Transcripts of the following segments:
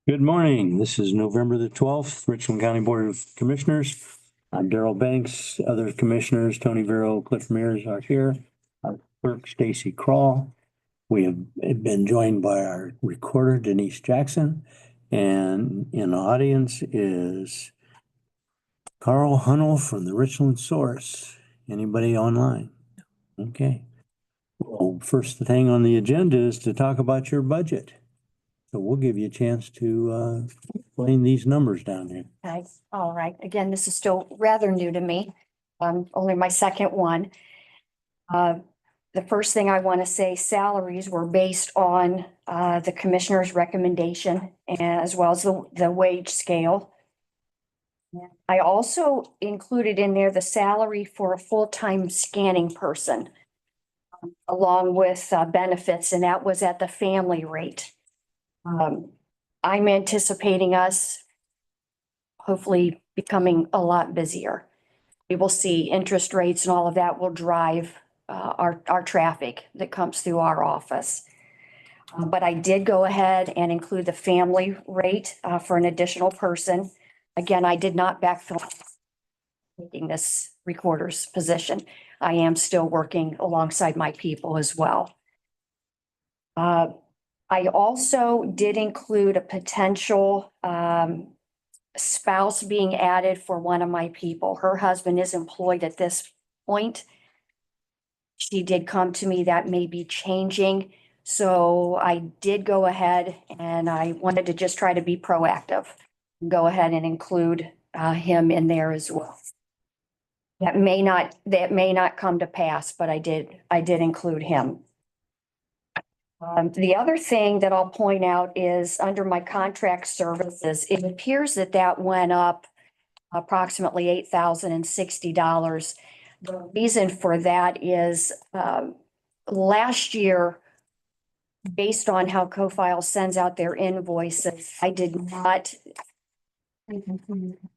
Good morning. This is November the 12th, Richland County Board of Commissioners. I'm Darrell Banks. Other commissioners, Tony Vero, Cliff Mears are here. Our clerk, Stacy Crawl. We have been joined by our recorder, Denise Jackson. And in the audience is Carl Hunnell from the Richland Source. Anybody online? Okay. Well, first thing on the agenda is to talk about your budget. So we'll give you a chance to explain these numbers down here. Okay, all right. Again, this is still rather new to me. Only my second one. The first thing I want to say, salaries were based on the commissioner's recommendation as well as the wage scale. I also included in there the salary for a full-time scanning person along with benefits, and that was at the family rate. I'm anticipating us hopefully becoming a lot busier. We will see interest rates and all of that will drive our traffic that comes through our office. But I did go ahead and include the family rate for an additional person. Again, I did not backfill taking this recorder's position. I am still working alongside my people as well. I also did include a potential spouse being added for one of my people. Her husband is employed at this point. She did come to me that may be changing. So I did go ahead and I wanted to just try to be proactive. Go ahead and include him in there as well. That may not come to pass, but I did include him. The other thing that I'll point out is under my contract services, it appears that went up approximately $8,060. The reason for that is last year, based on how CoFile sends out their invoices, I did not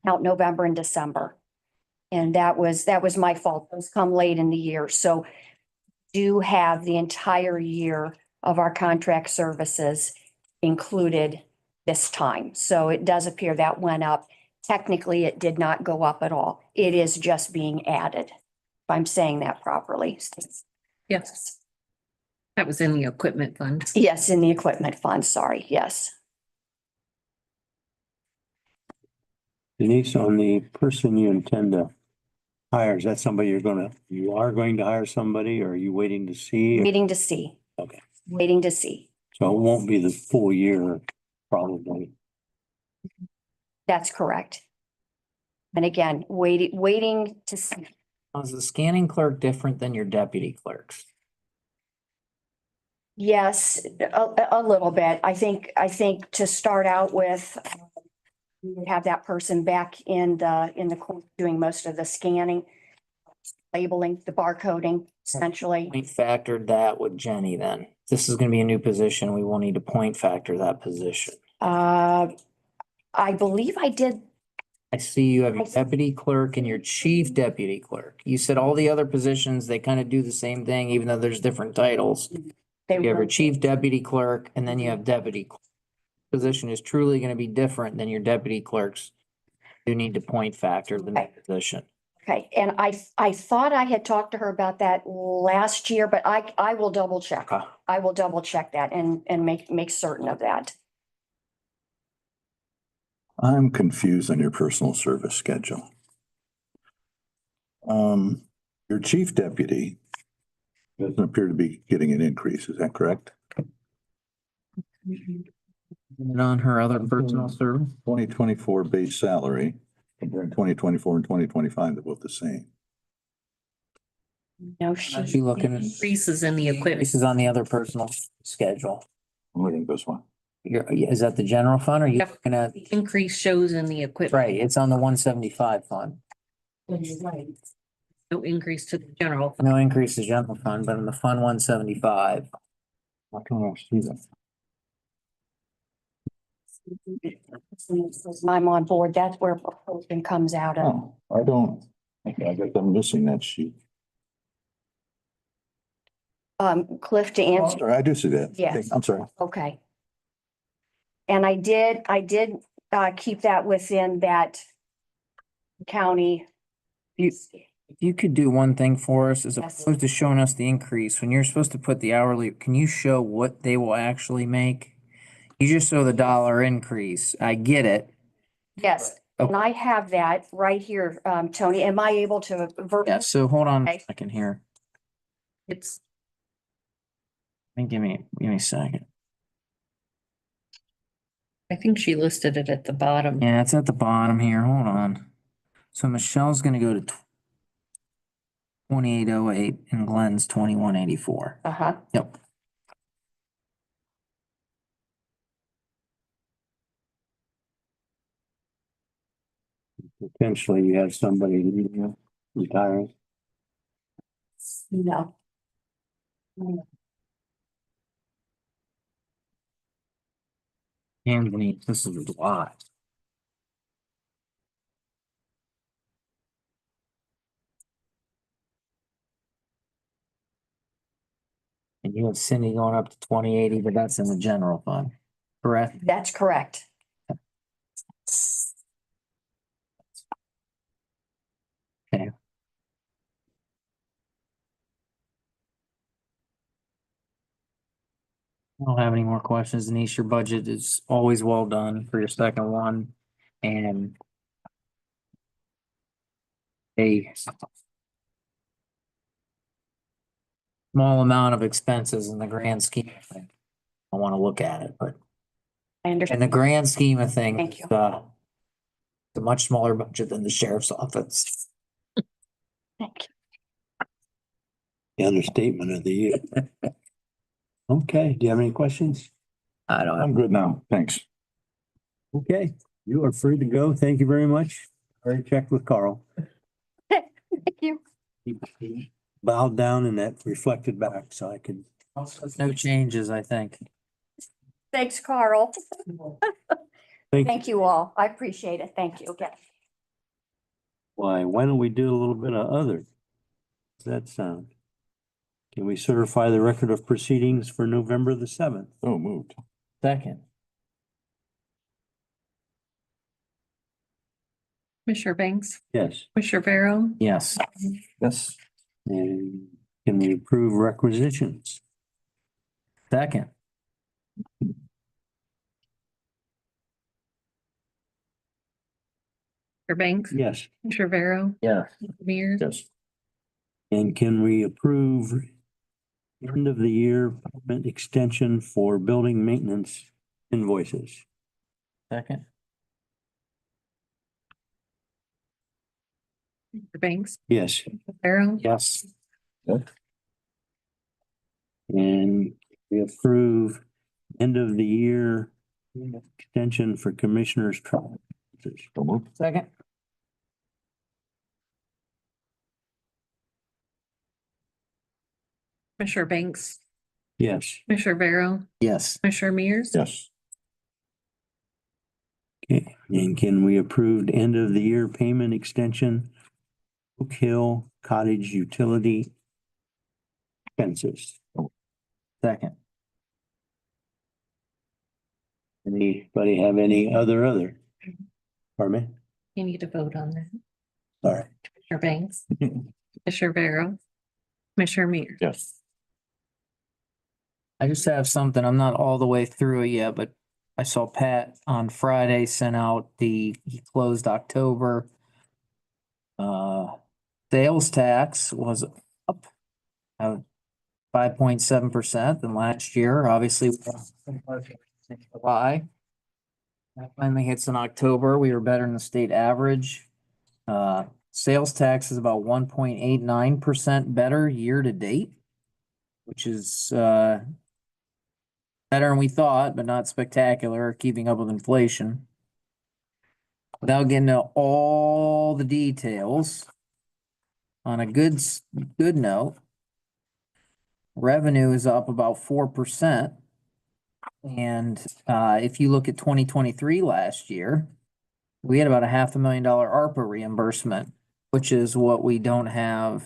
count November and December. And that was my fault. Those come late in the year. So do have the entire year of our contract services included this time. So it does appear that went up. Technically, it did not go up at all. It is just being added, if I'm saying that properly. Yes. That was in the equipment fund. Yes, in the equipment fund, sorry, yes. Denise, on the person you intend to hire, is that somebody you are going to hire somebody, or are you waiting to see? Waiting to see. Okay. Waiting to see. So it won't be the full year, probably. That's correct. And again, waiting to see. Is the scanning clerk different than your deputy clerks? Yes, a little bit. I think to start out with, we would have that person back in the court doing most of the scanning, labeling, the barcoding, essentially. Point factored that with Jenny then. This is gonna be a new position. We will need to point factor that position. I believe I did. I see you have your deputy clerk and your chief deputy clerk. You said all the other positions, they kind of do the same thing, even though there's different titles. You have your chief deputy clerk and then you have deputy. Position is truly gonna be different than your deputy clerks. You need to point factor the new position. Okay, and I thought I had talked to her about that last year, but I will double check. Okay. I will double check that and make certain of that. I'm confused on your personal service schedule. Your chief deputy doesn't appear to be getting an increase, is that correct? And on her other personal service? 2024 base salary, comparing 2024 and 2025, they're both the same. No, Should be looking at Increases in the equipment. This is on the other personal schedule. I'm looking at this one. Is that the general fund or are you Yep. looking at? The increase shows in the equipment. Right, it's on the 175 fund. No increase to the general. No increase to general fund, but in the fund 175. How can I see that? I'm on board. That's where proposal comes out of. Oh, I don't, okay, I guess I'm missing that sheet. Cliff, to Oh, answer, sorry, I do see that. Yes. Okay, I'm sorry. okay. And I did, keep that within that county. If you could do one thing for us, as Yes. opposed to showing us the increase, when you're supposed to put the hourly, can you show what they will actually make? You just show the dollar increase. I get it. Yes, and I have that right here, Tony. Am I able to? Yeah, so hold on a Okay. second here. It's, Give me a second. I think she listed it at the bottom. Yeah, it's at the bottom here. Hold on. So Michelle's gonna go to 2808 and Glenn's 2184. Uh-huh. Yep. Potentially you have somebody retiring. No. Anthony, this is a lot. And you have Cindy going up to 2080, but that's in the general fund, correct? That's correct. Okay. I don't have any more questions. Denise, your budget is always well done for your second one. And a small amount of expenses in the grand scheme of things. I want to look at it, but I in understand. the grand scheme of things, Thank you. it's a much smaller budget than the sheriff's office. Thank you. The understatement of the year. Okay, do you have any questions? I don't I'm good now. Thanks. Okay, you are free to go. Thank you very much. Already checked with Carl. Thank you. He bowed down and that reflected back so I could. No changes, I think. Thanks, Carl. Thank you. Thank you all. I appreciate it. Thank you again. Why don't we do a little bit of other? Does that sound? Can we certify the record of proceedings for November the 7th? So moved. Second. Commissioner Banks, Yes. Commissioner Barrow, Yes. Yes. And can we approve requisitions? Second. Commissioner Banks, Yes. Commissioner Barrow, Yeah. Mears, Yes. And can we approve end of the year payment extension for building maintenance invoices? Second. Commissioner Banks, Yes. Barrow, Yes. And we approve end of the year extension for commissioners' trial. So moved. Second. Commissioner Banks, Yes. Commissioner Barrow, Yes. Commissioner Mears, Yes. Okay, and can we approve end of the year payment extension? Oak Hill Cottage Utility expenses. Second. Anybody have any other? Pardon me? you need to vote on that. Sorry. Commissioner Banks, Commissioner Barrow, Commissioner Mears. Yes. I just have something, I'm not all the way through it yet, but I saw Pat on Friday sent out he closed October. Sales tax was up 5.7% than last year, obviously. July. That finally hits in October, we were better than the state average. Sales tax is about 1.89% better year to date, which is, better than we thought, but not spectacular, keeping up with inflation. Without getting into all the details, on a good note, revenue is up about 4%. And if you look at 2023 last year, we had about $500,000 ARPA reimbursement, which is what we don't have.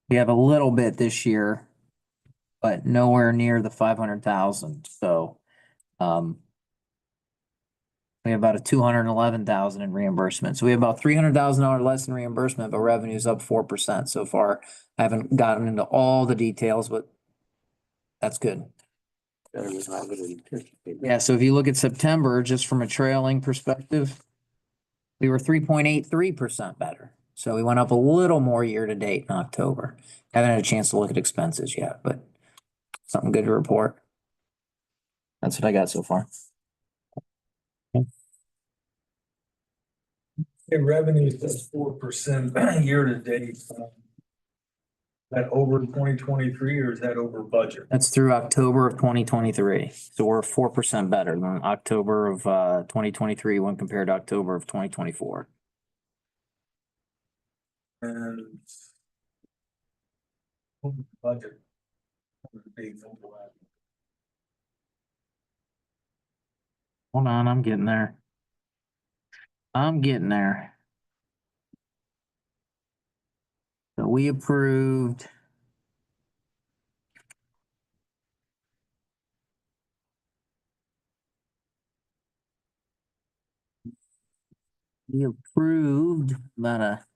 We have a little bit this year. but nowhere near the 500,000, so, we have about a 211,000 in reimbursement, so we have about $300,000 less in reimbursement, but revenue's up 4% so far. I haven't gotten into all the details, but that's good. Yeah, so if you look at September, just from a trailing perspective, we were 3.83% better. So we went up a little more year to date in October. Haven't had a chance to look at expenses yet, but something good to report. That's what I got so far. Revenue is 4% year to date. That over 2023 or is that over budget? That's through October of 2023. So we're 4% better than October of 2023 when compared to October of 2024. And over budget. Big overlap. Hold on, I'm getting there. I'm getting there. So we approved. We approved about a.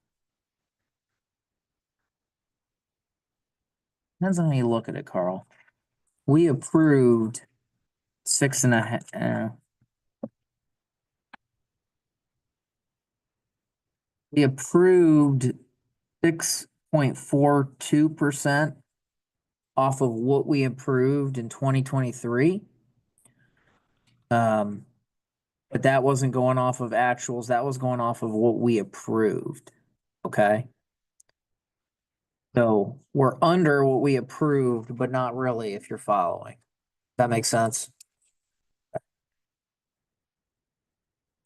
Depends on how you look at it, Carl. We approved 6.5. We approved 6.42% off of what we approved in 2023. But that wasn't going off of actuals. That was going off of what we approved. Okay. So we're under what we approved, but not really, if you're following. That makes sense?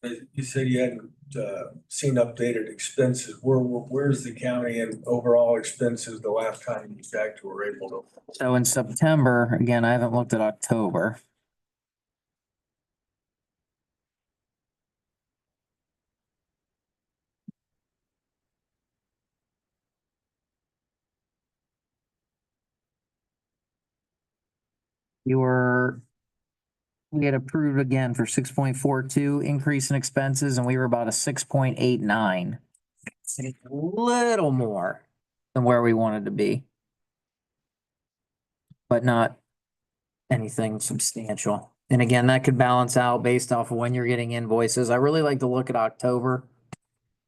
You said you hadn't seen updated expenses. Where's the county and overall expenses the last time you checked were able to? So in September, again, I haven't looked at October. We had approved again for 6.42 increase in expenses and we were about a 6.89. A little more than where we wanted to be. But not anything substantial. And again, that could balance out based off of when you're getting invoices. I really like to look at October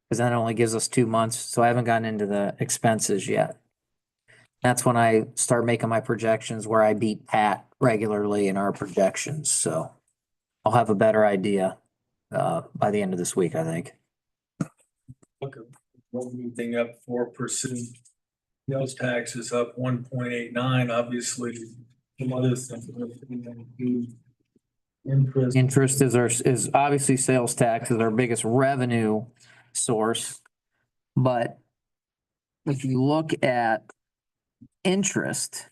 because that only gives us 2 months. So I haven't gotten into the expenses yet. That's when I start making my projections where I beat Pat regularly in our projections. So I'll have a better idea by the end of this week, I think. Look at one thing up 4%. Sales tax is up 1.89. Obviously, some other things. Interest. Interest is obviously sales tax is our biggest revenue source. But if you look at interest.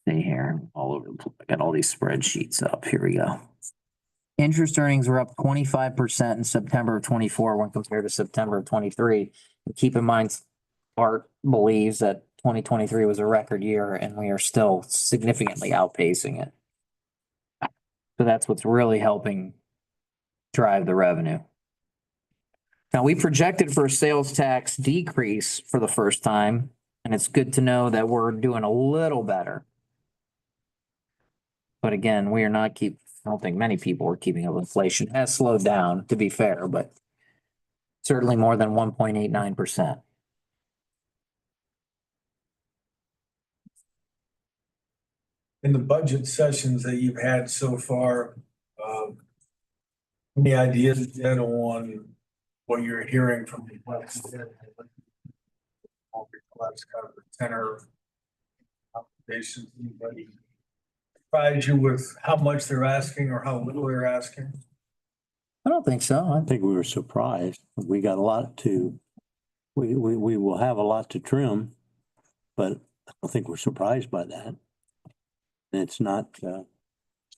Stay here, all over. I got all these spreadsheets up. Here we go. Interest earnings were up 25% in September of 24 when compared to September of 23. And keep in mind, Art believes that 2023 was a record year and we are still significantly outpacing it. So that's what's really helping drive the revenue. Now, we projected for a sales tax decrease for the first time, and it's good to know that we're doing a little better. But again, we are not I don't think many people are keeping up with inflation. It has slowed down, to be fair, but certainly more than 1.89%. In the budget sessions that you've had so far, any ideas yet on what you're hearing from the class? Kind of the tenor observations. Anybody surprise you with how much they're asking or how little they're asking? I don't think so. I think we were surprised. We got a lot we will have a lot to trim, but I don't think we're surprised by that. It's not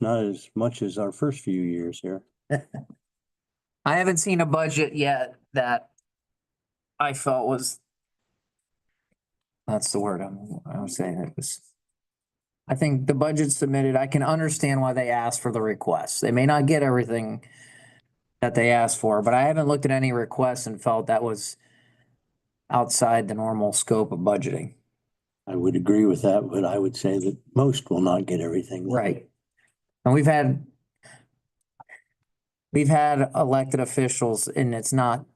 as much as our first few years here. I haven't seen a budget yet that I felt was That's the word I was saying. It was. I think the budget submitted, I can understand why they asked for the requests. They may not get everything that they asked for, but I haven't looked at any requests and felt that was outside the normal scope of budgeting. I would agree with that, but I would say that most will not get everything. Right. And we've had elected officials and it's not,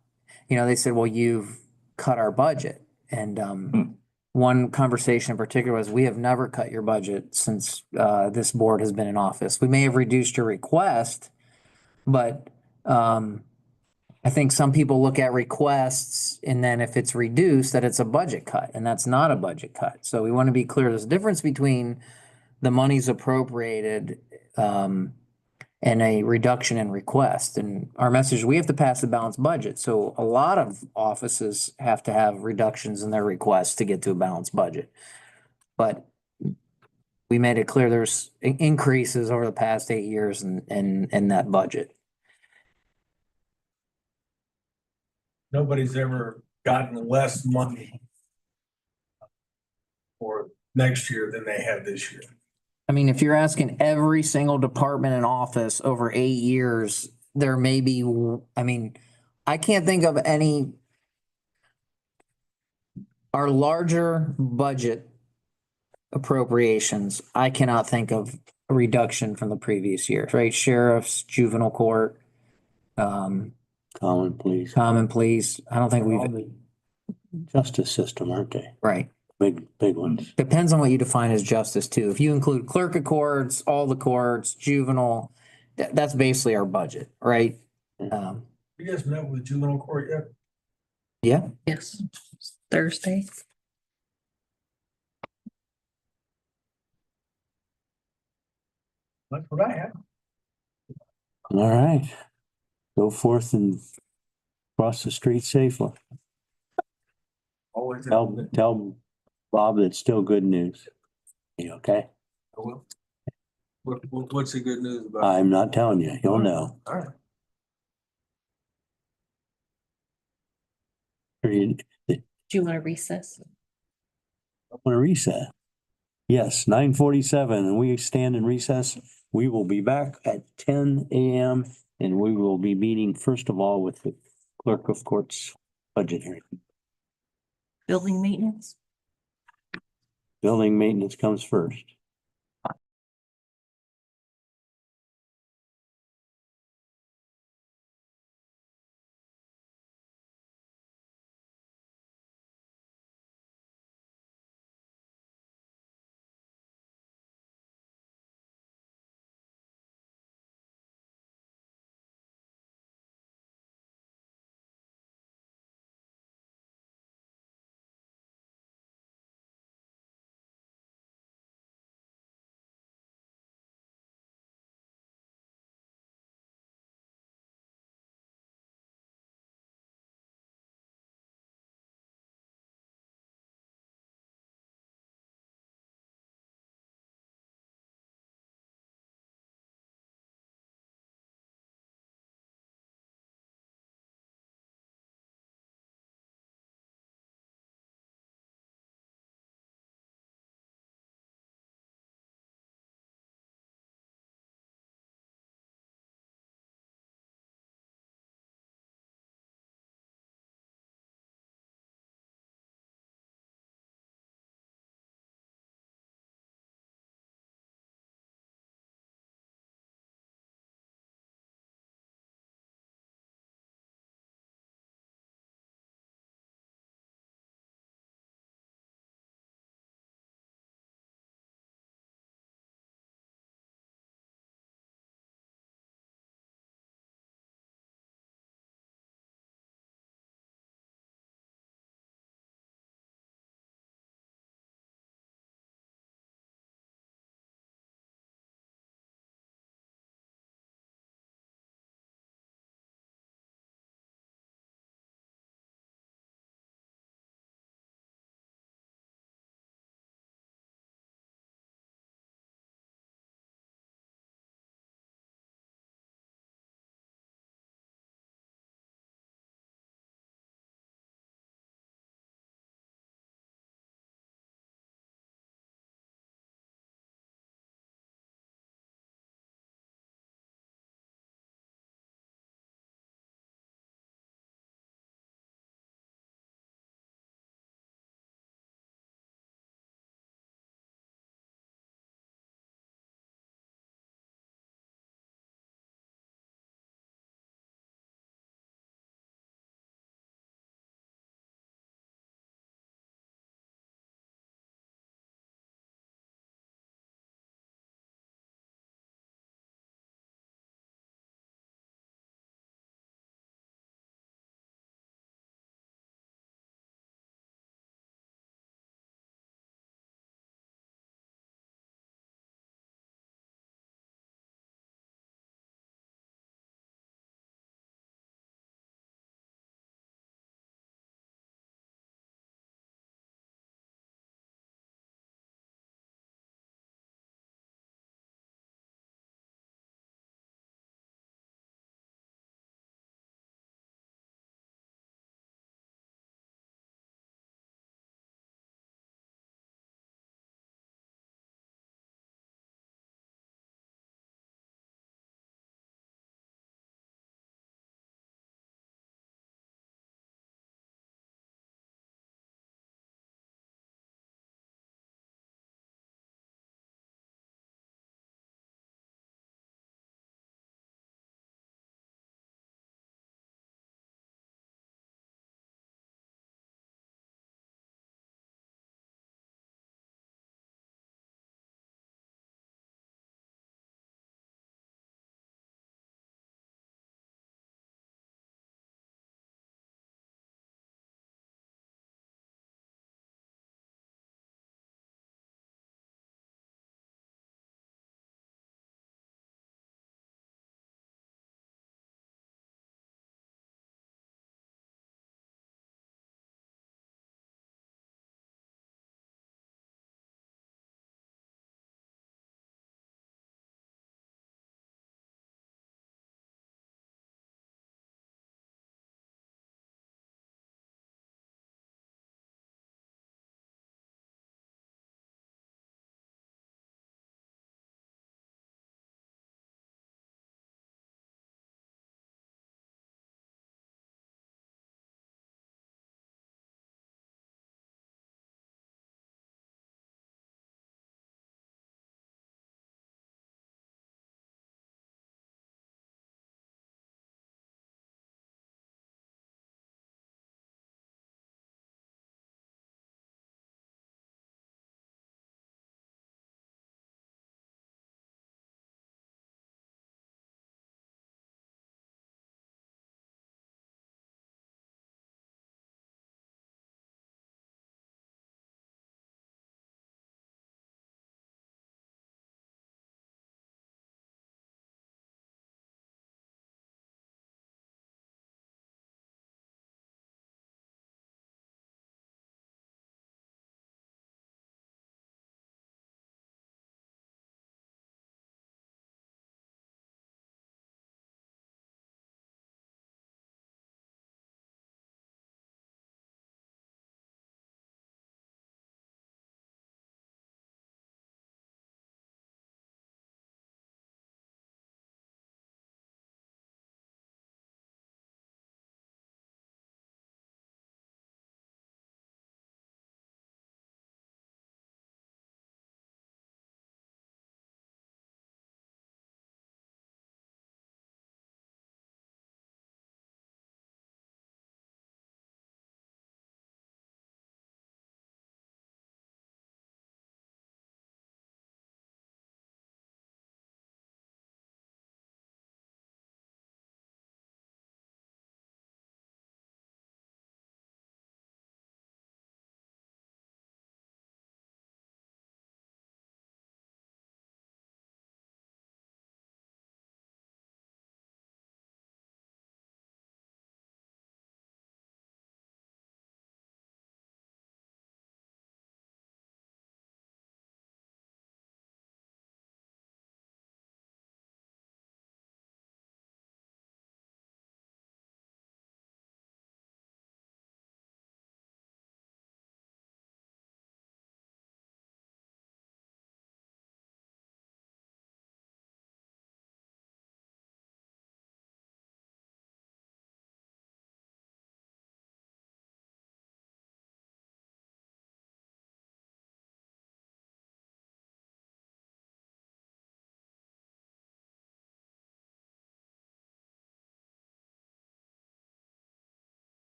they said, well, you've cut our budget. And, one conversation in particular was, we have never cut your budget since, this board has been in office. We may have reduced your request, but, I think some people look at requests and then if it's reduced, that it's a budget cut, and that's not a budget cut. So we want to be clear, there's a difference between the monies appropriated, and a reduction in request. And our message, we have to pass a balanced budget. So a lot of offices have to have reductions in their requests to get to a balanced budget. But we made it clear there's increases over the past 8 years in that budget. Nobody's ever gotten less money for next year than they have this year. I mean, if you're asking every single department and office over 8 years, there may be, I can't think of any. Our larger budget appropriations, I cannot think of a reduction from the previous years, right? Sheriff's, juvenile court, Common please. common police. I don't think All we've, the Justice system, aren't they? right. Big ones. Depends on what you define as justice too. If you include clerk of courts, all the courts, juvenile, that's basically our budget, right? You guys met with juvenile court yet? Yeah, Yes, Thursday. That's what I have. All right. Go forth and cross the street safely. Always. Tell Bob it's still good news. You okay? I will. What's the good news about? I'm not telling you. You'll know. All right. Do Do you want to recess? want to reset? Yes, 9:47, and we stand in recess. We will be back at 10 a.m. and we will be meeting first of all with the clerk of courts budget hearing. Building maintenance? Building maintenance comes first.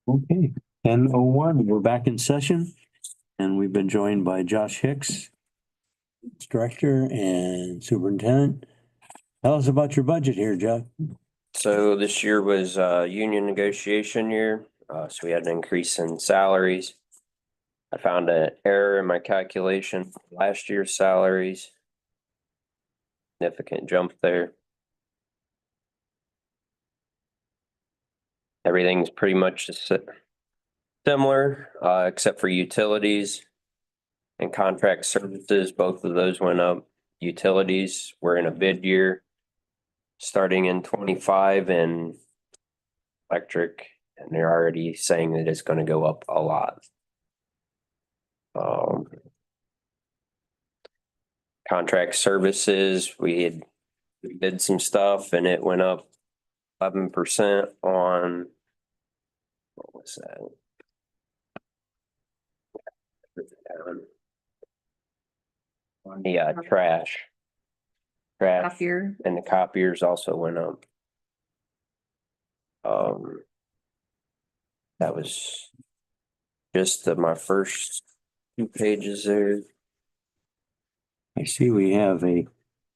Okay, 10:01, we're back in session and we've been joined by Josh Hicks, Director and Superintendent. Tell us about your budget here, Josh. So this year was union negotiation year, so we had an increase in salaries. I found an error in my calculation for last year's salaries. Significant jump there. Everything's pretty much just similar, except for utilities and contract services. Both of those went up. Utilities were in a bid year starting in 25 and electric, and they're already saying that it's going to go up a lot. Contract services, we did some stuff and it went up 11% on, what was that? On the trash. Trash Copier. and the copiers also went up. That was just my first 2 pages there. I see we have a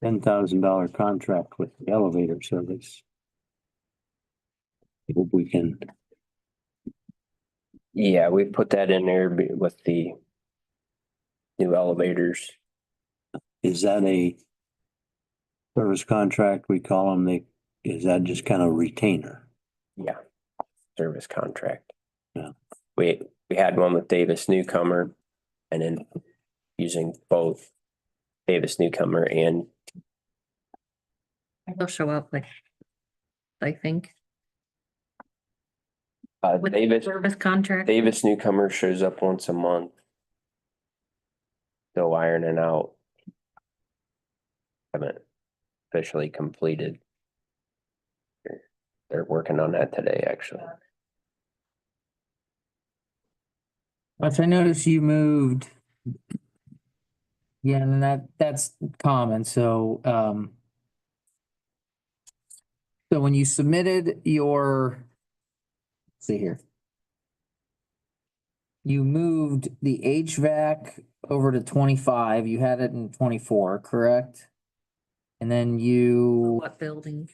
$10,000 contract with the elevator service. Hope we can, Yeah, we put that in there with the new elevators. is that a service contract? We call them, is that just kind of retainer? Yeah, service contract. Yeah. We had one with Davis Newcomer and then using both Davis Newcomer and They'll show up like, I think. With the Davis service contract. Davis Newcomer shows up once a month. Still ironing out. Haven't officially completed. They're working on that today, actually. But I noticed you moved. Yeah, and that's common, so, so when you submitted your, let's see here. You moved the HVAC over to 25, you had it in 24, correct? And then you, What building?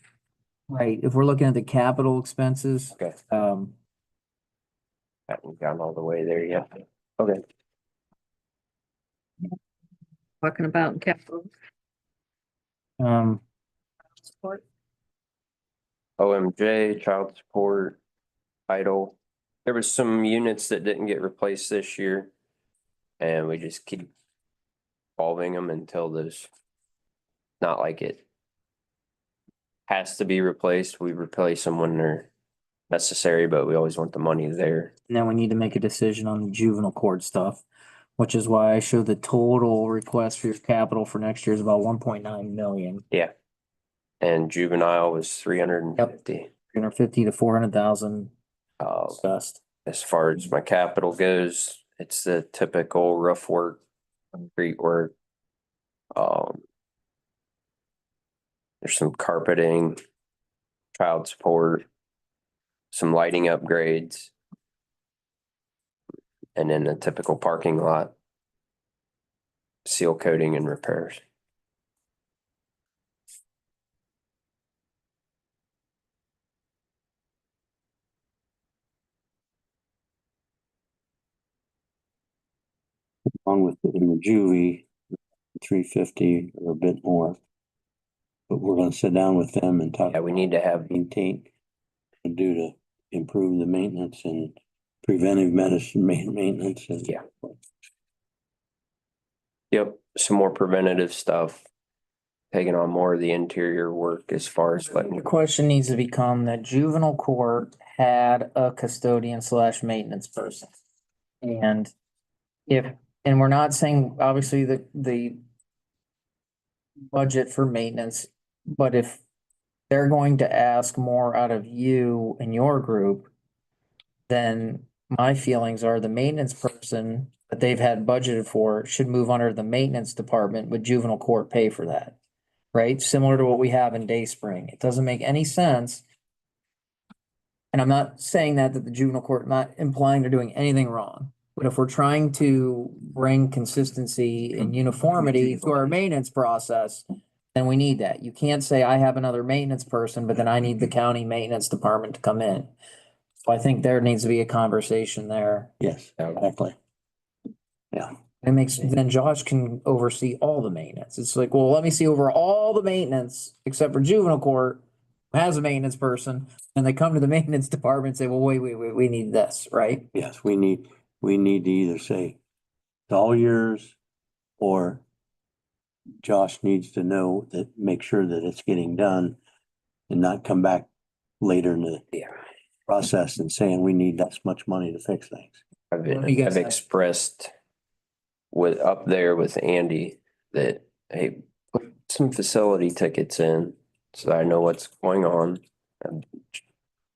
right, if we're looking at the capital expenses, Okay, um, haven't gone all the way there yet. Okay, Talking about capital um, support. OMJ, child support, idle. There was some units that didn't get replaced this year. And we just keep evolving them until there's not like it has to be replaced. We replace them when they're necessary, but we always want the money there. and then we need to make a decision on the juvenile court stuff. Which is why I showed the total request for your capital for next year is about 1.9 million. And juvenile was 350. 350 to 400,000 discussed. As far as my capital goes, it's the typical rough work, concrete work. There's some carpeting, child support, some lighting upgrades. And then the typical parking lot, seal coating and repairs. Along with in the juvie, 350 or a bit more. But we're gonna sit down with them and talk. Yeah, we need to have, Maintain and do to improve the maintenance and preventive medicine maintenance and. Yeah. yep, some more preventative stuff. Taking on more of the interior work as far as The letting, question needs to become that juvenile court had a custodian slash maintenance person. And and we're not saying, obviously, the budget for maintenance, but if they're going to ask more out of you and your group, then my feelings are the maintenance person that they've had budgeted for should move under the maintenance department with juvenile court pay for that. Right? Similar to what we have in Dayspring. It doesn't make any sense And I'm not saying that the juvenile court, not implying they're doing anything wrong. But if we're trying to bring consistency and uniformity to our maintenance process, then we need that. You can't say I have another maintenance person, but then I need the county maintenance department to come in. So I think there needs to be a conversation there. Yes, exactly. Yeah, It makes, then Josh can oversee all the maintenance. It's like, well, let me see over all the maintenance except for juvenile court, who has a maintenance person, and they come to the maintenance department and say, well, wait, we need this, right? yes, we need to either say it's all yours or Josh needs to know that, make sure that it's getting done and not come back later in the Yeah. process and saying we need this much money to fix things. You guys I've have- expressed with up there with Andy that, hey, put some facility tickets in so I know what's going on. And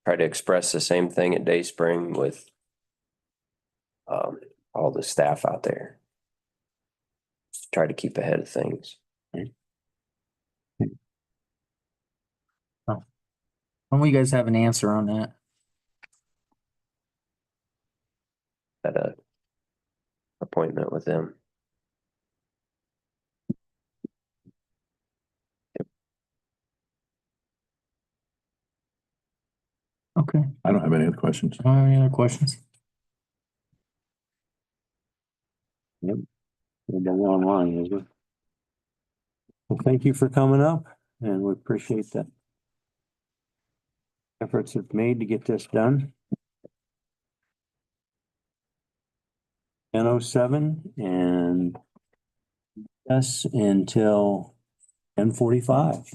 try to express the same thing at Dayspring with all the staff out there. Try to keep ahead of things. When will you guys have an answer on that? At a appointment with them. Okay. I don't have any other questions. Any other questions? We're done online, isn't it? Well, thank you for coming up and we appreciate the efforts that's made to get this done. 10:07 and us until 10:45.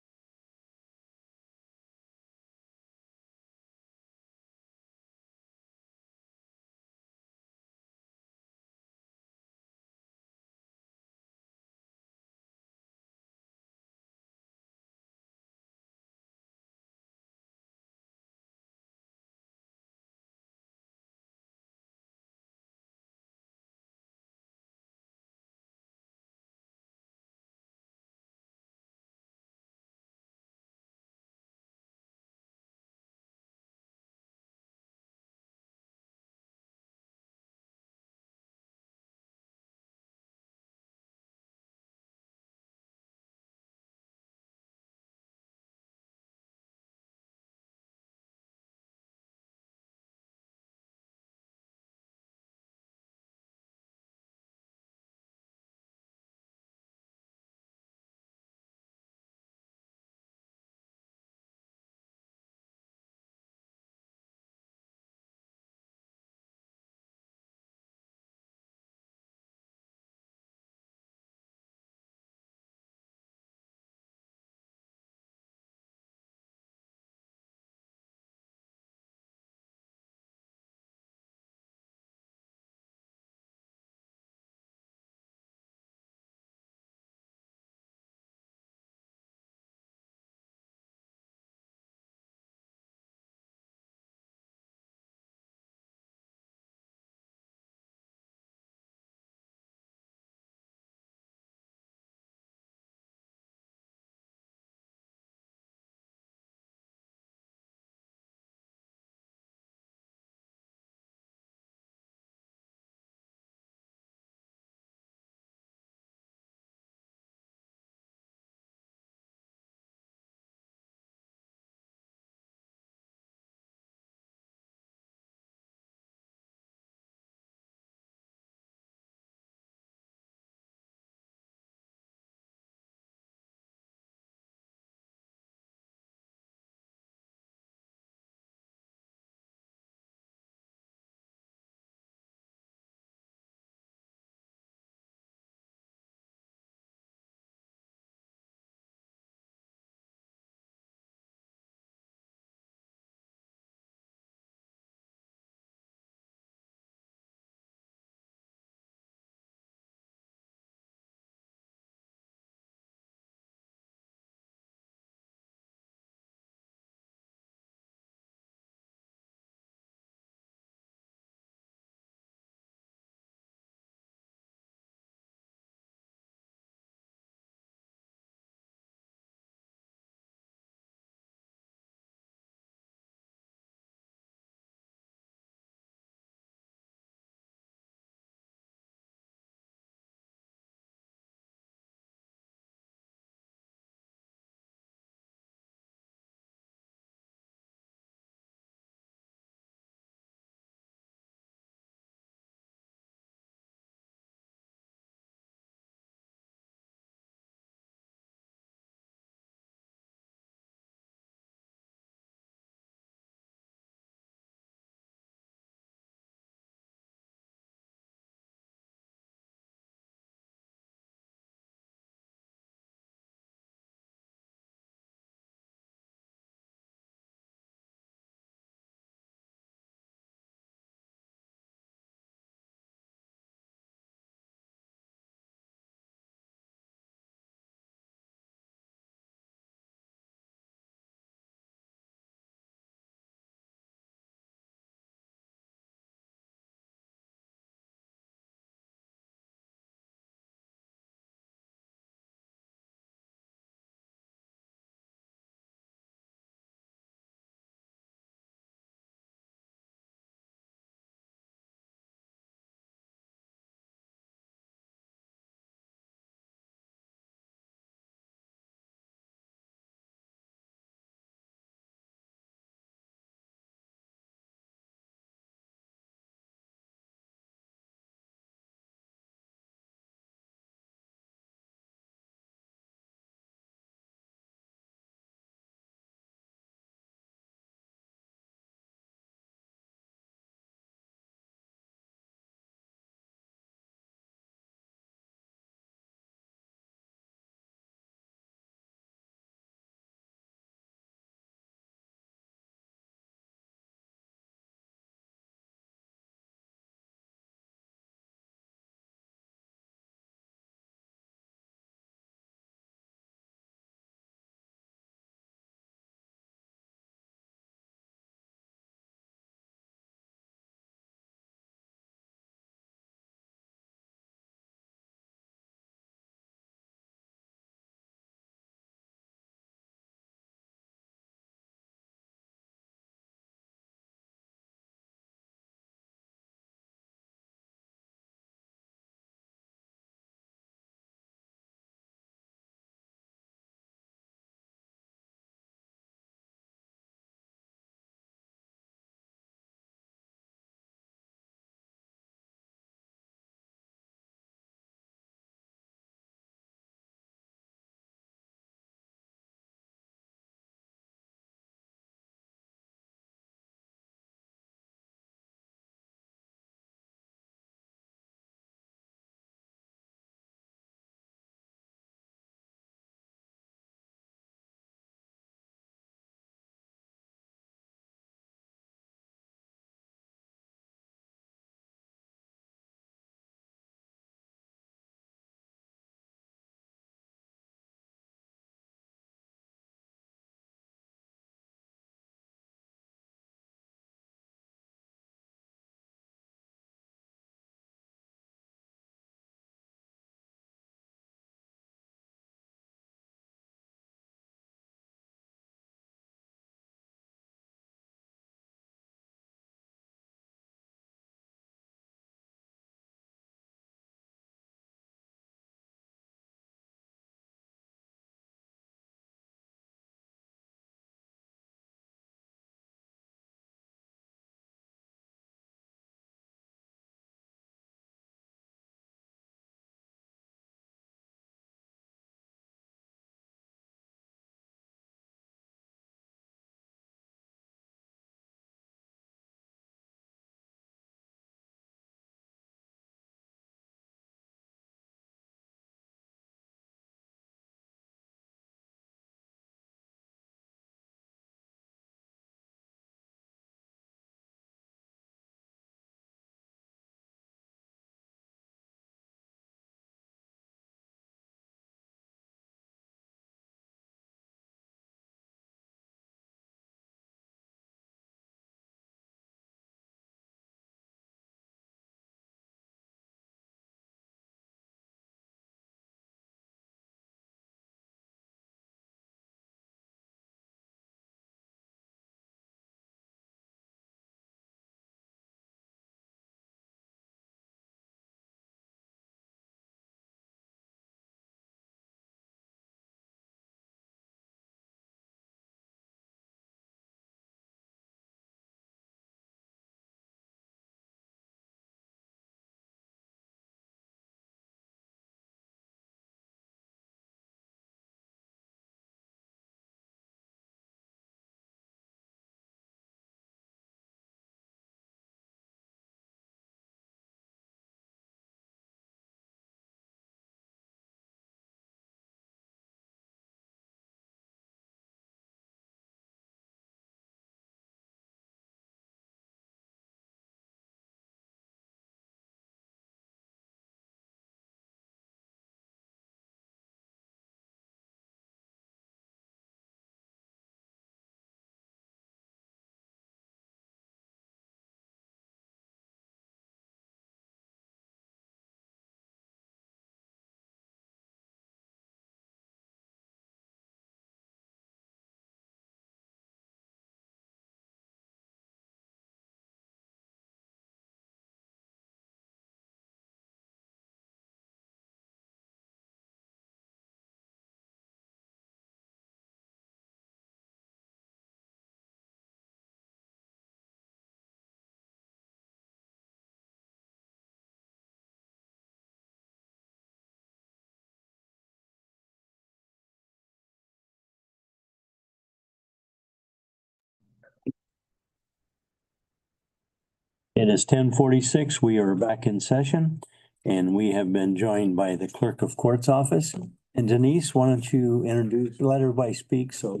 It is 10:46. We are back in session and we have been joined by the clerk of court's office. And Denise, why don't you introduce, let everybody speak so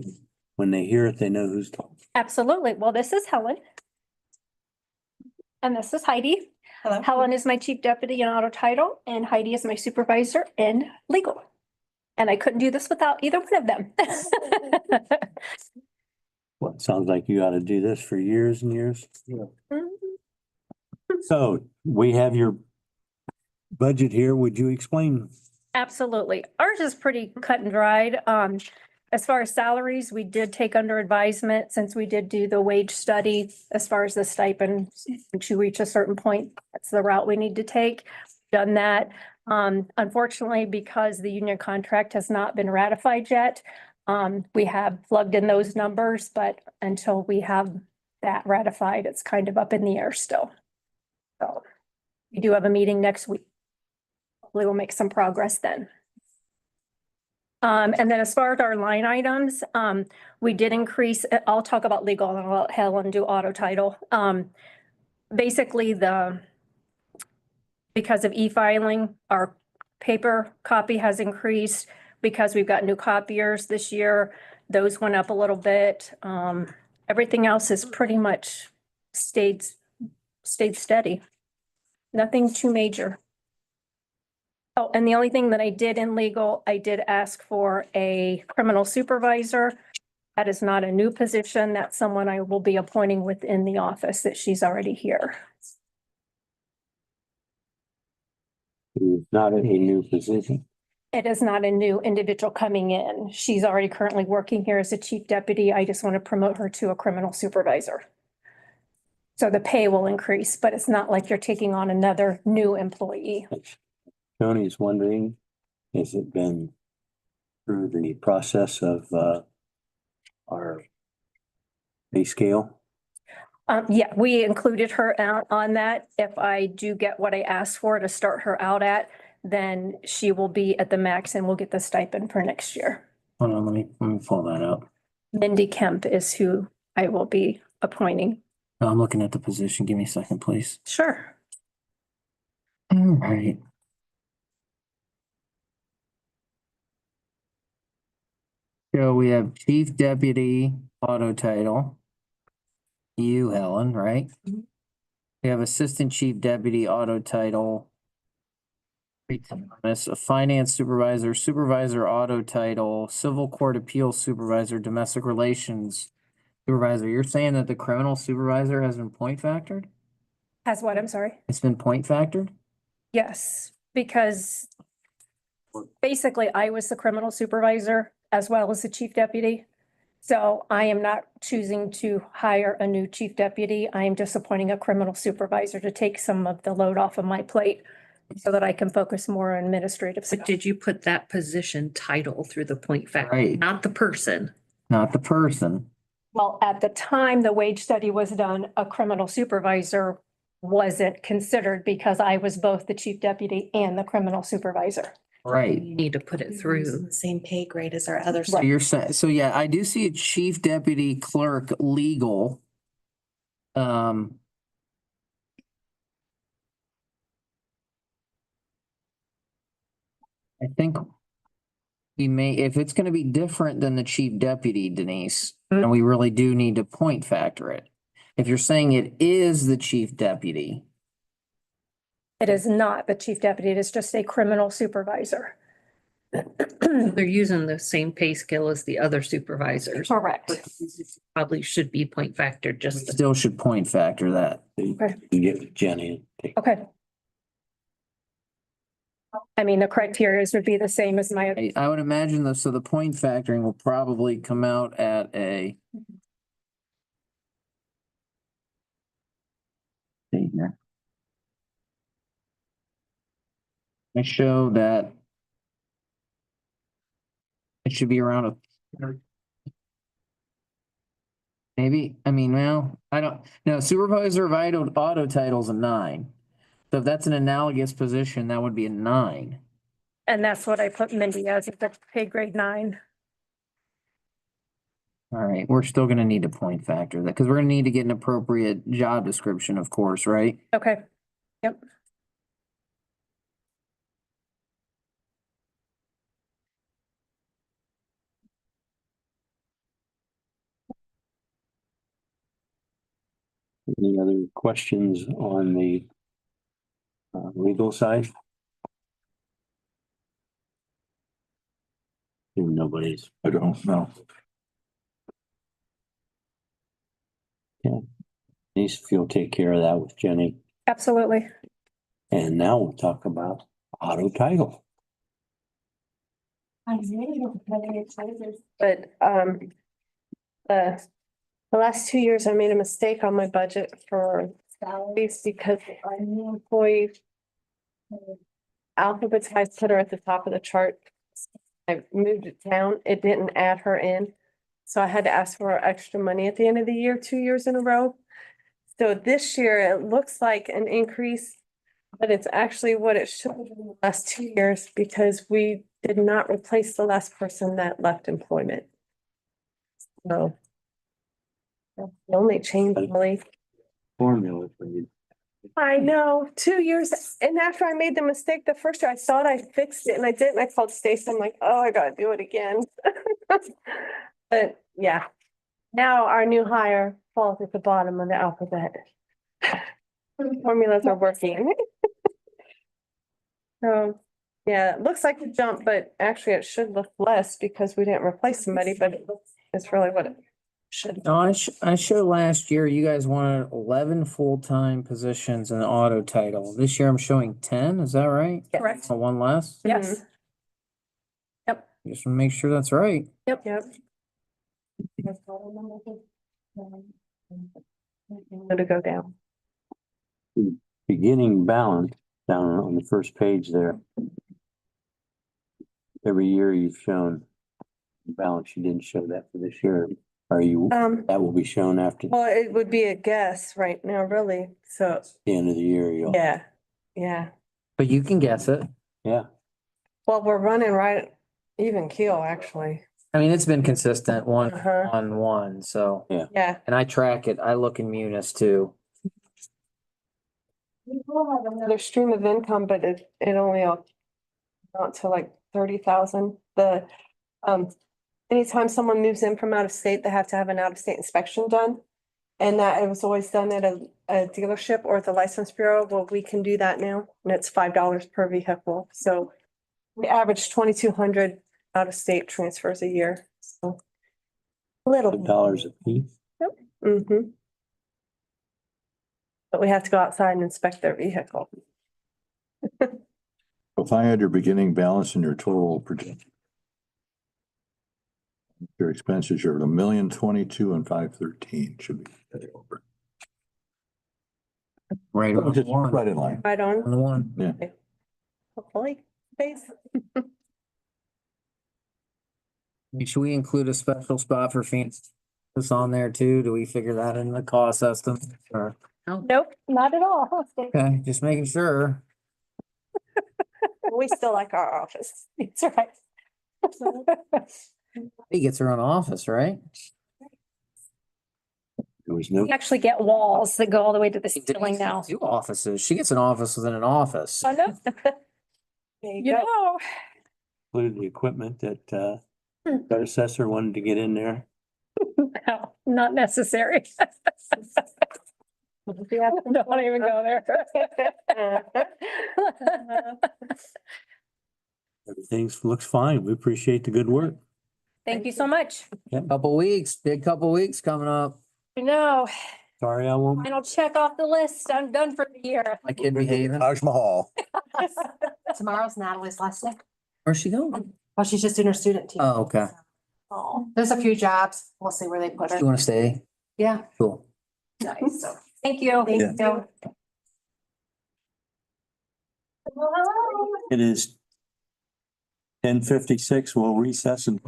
when they hear it, they know who's talking. Absolutely. Well, this is Helen. And this is Heidi. Hello. Helen is my chief deputy in auto title and Heidi is my supervisor in legal. And I couldn't do this without either one of them. Well, it sounds like you ought to do this for years and years. So we have your budget here. Would you explain? Absolutely. Ours is pretty cut and dried. As far as salaries, we did take under advisement since we did do the wage study as far as the stipend to reach a certain point. That's the route we need to take. Done that. Unfortunately, because the union contract has not been ratified yet, we have plugged in those numbers, but until we have that ratified, it's kind of up in the air still. So we do have a meeting next week. Hopefully we'll make some progress then. And then as far as our line items, we did increase, I'll talk about legal and I'll let Helen do auto title. Basically because of e-filing, our paper copy has increased because we've got new copiers this year. Those went up a little bit. Everything else has pretty much stayed steady. Nothing too major. Oh, and the only thing that I did in legal, I did ask for a criminal supervisor. That is not a new position. That's someone I will be appointing within the office that she's already here. It's not a new position. It is not a new individual coming in. She's already currently working here as a chief deputy. I just want to promote her to a criminal supervisor. So the pay will increase, but it's not like you're taking on another new employee. Tony is wondering, has it been through the process of our pay scale? Yeah, we included her out on that. If I do get what I asked for to start her out at, then she will be at the max and we'll get the stipend for next year. Hold on, let me pull that up. Mindy Kemp is who I will be appointing. I'm looking at the position. Give me a second, please. Sure. All right. So we have chief deputy auto title. You, Helen, right? Mhm. We have assistant chief deputy auto title. A finance supervisor, supervisor auto title, civil court appeal supervisor, domestic relations supervisor. You're saying that the criminal supervisor has been point factored? Has what? I'm sorry. It's been point factored? Yes, because basically I was the criminal supervisor as well as the chief deputy. So I am not choosing to hire a new chief deputy. I am just appointing a criminal supervisor to take some of the load off of my plate so that I can focus more on administrative But stuff. did you put that position title through the point factor, Right. not the person? Not the person. Well, at the time the wage study was done, a criminal supervisor wasn't considered because I was both the chief deputy and the criminal supervisor. Right. You need to put it through. The same pay grade as our other. So you're saying, so yeah, I do see a chief deputy clerk legal. I think we may, if it's gonna be different than the chief deputy, Denise, and we really do need to point factor it. If you're saying it is the chief deputy, It is not the chief deputy. It is just a criminal supervisor. They're using the same pay scale as the other supervisors. Correct. Probably should be point factor we just. still should point factor that. You can get with Jenny. Okay. I mean, the criteria would be the same as my, I would imagine though, so the point factoring will probably come out at a. See here. I show that. It should be around a. Maybe, I mean, well, I don't, no, supervisor of auto title's a 9. So if that's an analogous position, that would be a 9. and that's what I put Mindy as, the pay grade 9. All right, we're still gonna need to point factor that, because we're gonna need to get an appropriate job description, of course, right? Okay. Yep. Any other questions on the legal side? Nobody's. I don't know. Denise, if you'll take care of that with Jenny. Absolutely. And now we'll talk about auto title. But the last 2 years, I made a mistake on my budget for salaries because our new employee alphabetized put her at the top of the chart. I moved it down. It didn't add her in. So I had to ask for extra money at the end of the year, 2 years in a row. So this year, it looks like an increase, but it's actually what it should have been the last 2 years because we did not replace the last person that left employment. So that's the only change really. Formula for you. I know, 2 years, and after I made the mistake the first year, I thought I fixed it and I didn't. I called Stacy. I'm like, oh, I gotta do it again. But yeah, now our new hire falls at the bottom of the alphabet. Formulas are working. So, yeah, it looks like a jump, but actually it should look less because we didn't replace somebody, but it's really what it should. No, I showed last year, you guys wanted 11 full-time positions in the auto title. This year I'm showing 10, is that right? Correct. Or one less? Yes. Just want to make sure that's right. Yep. To go down. Beginning balance down on the first page there. Every year you've shown balance. You didn't show that for this year. Are you, that will be shown after Well, it would be a guess right now, really. So, the end of the year. You'll, yeah. But you can guess it. yeah. Well, we're running right even keel, actually. I mean, it's been consistent, one Uh-huh. on one, so. Yeah. And I track it. I look in Munis too. We will have another stream of income, but it only amount to like 30,000. Anytime someone moves in from out of state, they have to have an out-of-state inspection done. And that it was always done at a dealership or at the license bureau. Well, we can do that now, and it's $5 per vehicle. So we average 2,200 out-of-state transfers a year, so. Little. $5 a piece. Mm-hmm. But we have to go outside and inspect their vehicle. If I had your beginning balance and your total projection. Your expenses, you're at 1,022,513 and 513 should be. Right on the Just one. right in line. Right On on, the one. hopefully, base. Should we include a special spot for Phoenix on there too? Do we figure that in the cost estimate? Or, Nope, not at all. okay, just making sure. We still like our office. That's right. He gets her own office, right? There was no, We actually get walls that go all the way to the ceiling now. Two offices. She gets an office within an office. I know. There you You go. know. included the equipment that predecessor wanted to get in there. No, not necessary. Don't even go there. Everything looks fine. We appreciate the good work. Thank you so much. Big couple weeks coming up. You know, Sorry, I won't. final check off the list. I'm done for the year. My kid behaving. Taj Mahal. Tomorrow's Natalie's last day. Where's she going? Well, she's just doing her student team. Oh, okay. Oh, there's a few jobs. We'll see where they put You her. want to stay? Yeah, Cool. nice. So. Thank you. Thank you. It is 10:56. We'll recess and.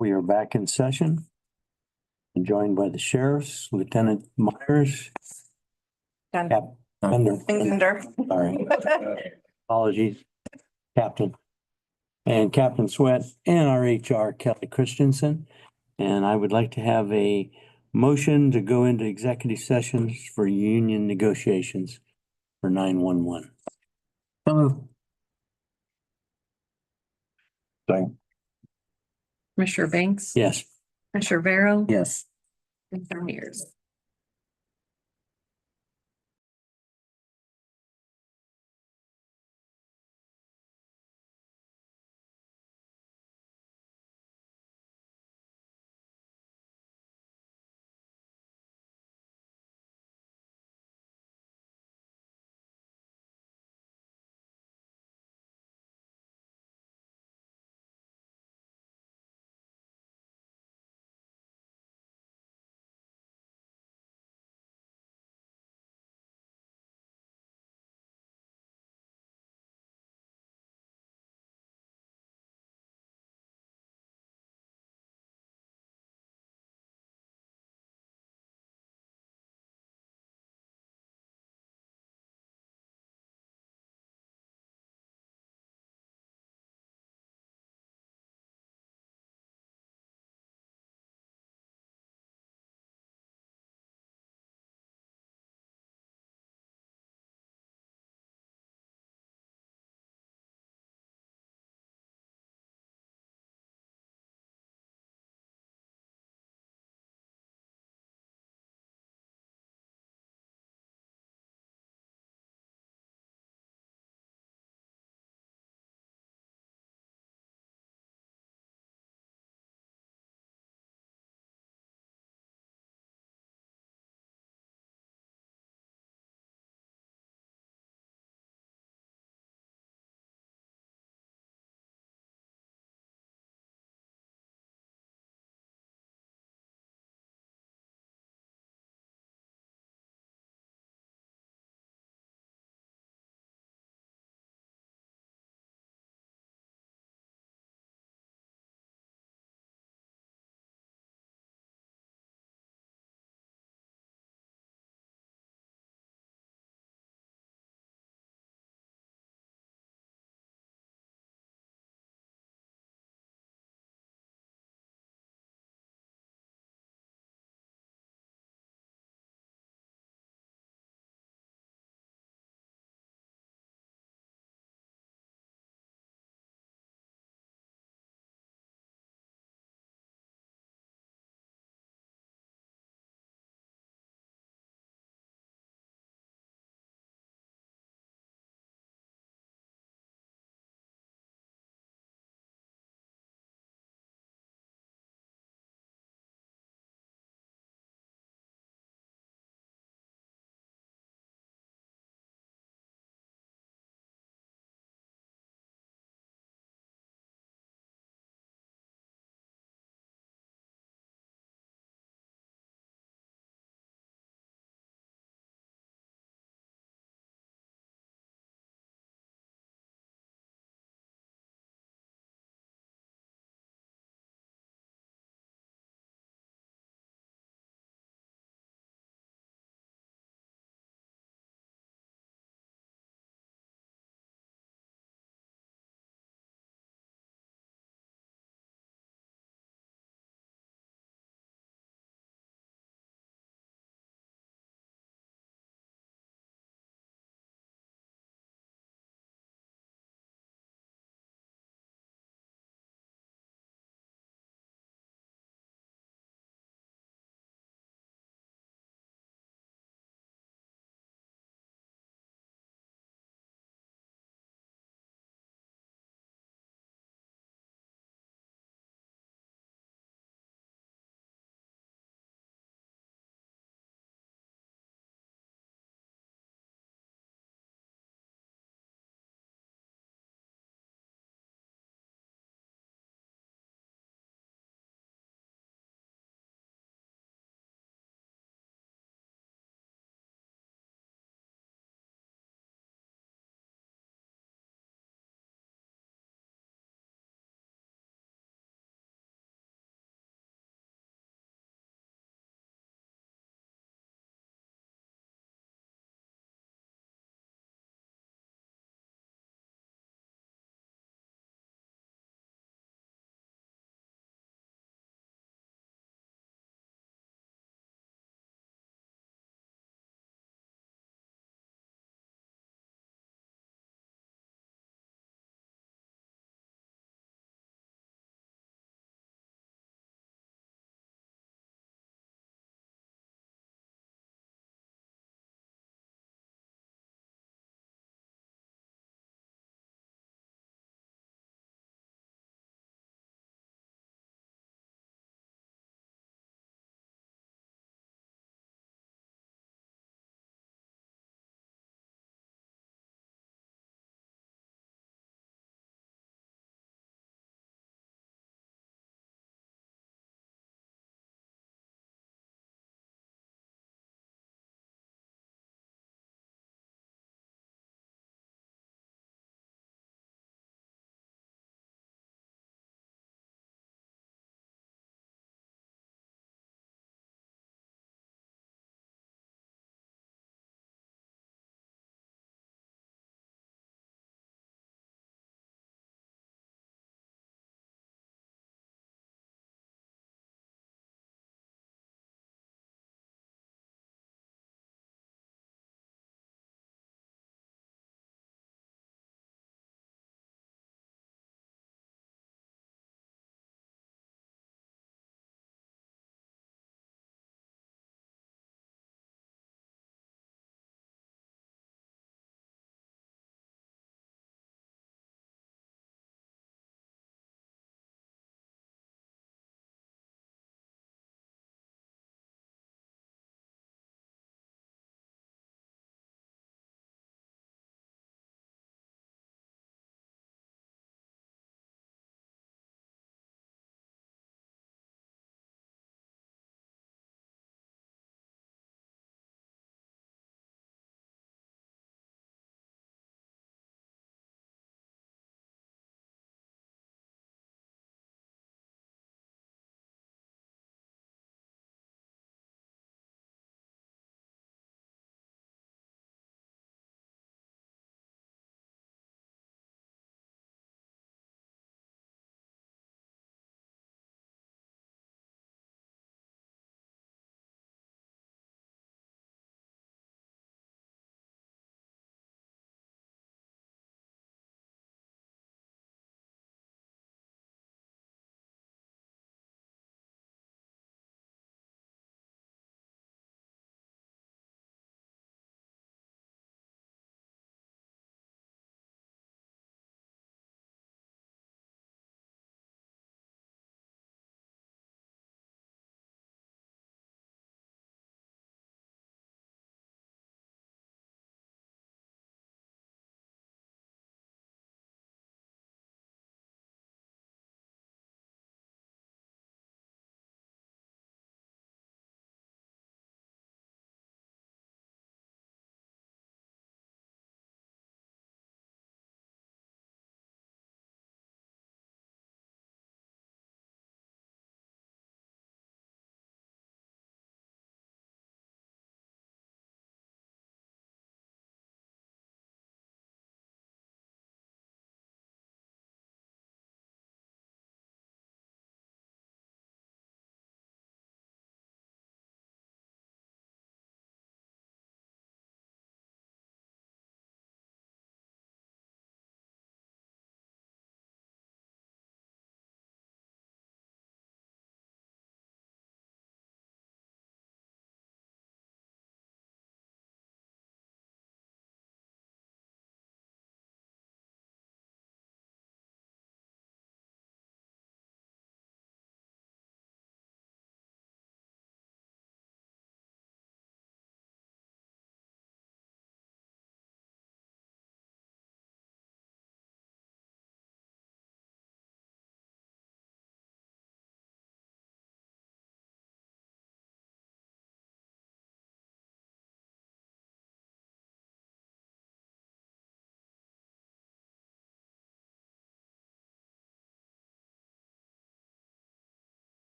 We are back in session. And joined by the sheriffs, Lieutenant Myers. Done. Bender. Sorry, apologies, Captain. And Captain Sweat and our HR Kelly Christensen. And I would like to have a motion to go into executive sessions for union negotiations for 911. Commissioner Banks? Yes. Commissioner Vero? Yes. Commissioner Mears?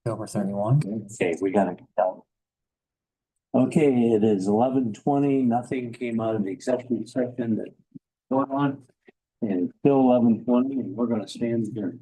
October 31. Okay, we gotta tell. Okay, it is 11:20. Nothing came out of the executive session that going on. And still 11:20, and we're gonna stand here.